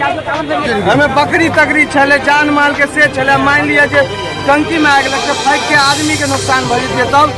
हमें बकरी तकरी छले जान माल के से छले मान लिया जे टंकी में आग लग के फेंक के आदमी के नुकसान भऽ जेतै तब।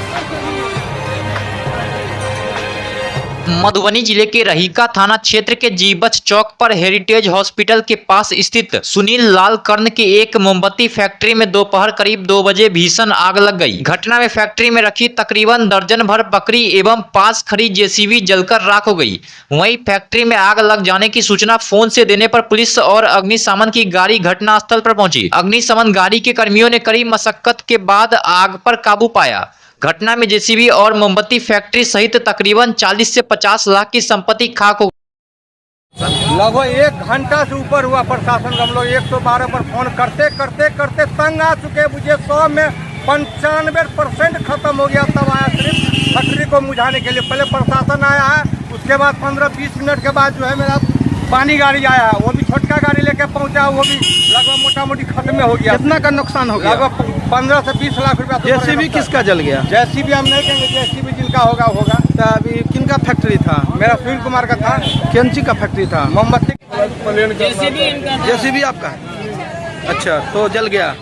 मधुबनी जिले के रहीका थाना क्षेत्र के जीबछ चौक पर हेरिटेज हॉस्पिटल के पास स्थित सुनील लाल कर्ण के एक मोमबत्ती फैक्ट्री में दोपहर करीब 2 बजे भीषण आग लग गई। घटना में फैक्ट्री में रखी तकरीबन दर्जन भर बकरी एवं 5 खड़ी जेसीबी जलकर राख हो गई। वहीं फैक्ट्री में आग लग जाने की सूचना फोन से देने पर पुलिस और अग्निशमन की गाड़ी घटनास्थल पर पहुंची। अग्निशमन गाड़ी के कर्मियों ने कड़ी मशक्कत के बाद आग पर काबू पाया। घटना में जेसीबी और मोमबत्ती फैक्ट्री सहित तकरीबन 40 से 50 लाख की संपत्ति खाक हो गई। लगभग 1 घंटा से ऊपर हुआ प्रशासन। हम लोग 112 पर फोन करते करते करते तंग आ चुके। मुझे 100 में 95% खत्म हो गया। तब आया सिर्फ फैक्ट्री को बुझाने के लिए। पहले प्रशासन आया है, उसके बाद 15-20 मिनट के बाद जो है मेरा पानी गाड़ी आया है, वो भी छोटका गाड़ी लेके पहुंचा, वो भी लगभग मोटा मोटी खत्म हो गया। कितना का नुकसान हो गया? लगभग 15 से 20 लाख रुपया। जेसीबी किसका जल गया? जेसीबी हम नहीं कहेंगे, जेसीबी जिनका होगा होगा। तो अभी किनका फैक्ट्री था? मेरा सुनील कुमार का था। केंची का फैक्ट्री था? मोमबत्ती जेसीबी आपका? अच्छा, तो जल गया।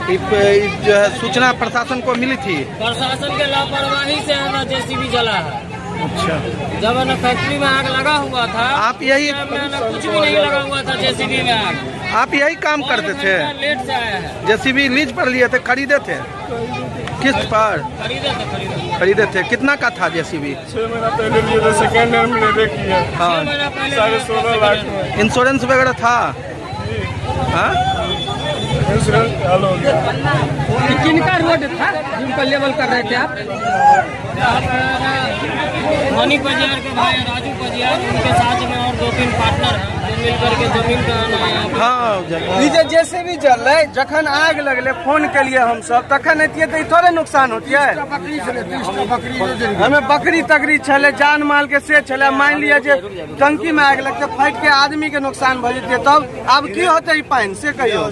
जो है सूचना प्रशासन को मिली थी? प्रशासन के लापरवाही से है ना जेसीबी जला है। अच्छा, जब ना फैक्ट्री में आग लगा हुआ था, आप यही कुछ भी नहीं लगा हुआ था जेसीबी में आग। आप यही काम करते थे? लेट से आया है। जेसीबी लीज पर लिए थे, खरीदे थे? किस्त पर खरीदे थे? कितना का था जेसीबी? 6 महीना पहले लिए थे, सेकेंड हैंड में ले किया। हाँ, 16.5 लाख में इंश्योरेंस वगैरह था? हाँ, इंश्योरेंस हाल हो गया। किनका रोड था जिनका लेवल कर रहे थे आप? धोनी पजियार के भाई राजू पजियार, उनके साथ में और 2-3 पार्टनर हैं जो मिलकर के जमीन का नीचे जैसे भी जल रहे। जखन आग लगले फोन के लिए हम सब तखन एतिए तो थोड़े नुकसान होती है। हमें बकरी तकरी छले जान माल के से छले मान लिया जे टंकी में आग लग के फेंक के आदमी के नुकसान भऽ जेतै तब। आब की होते पानी से कहियो।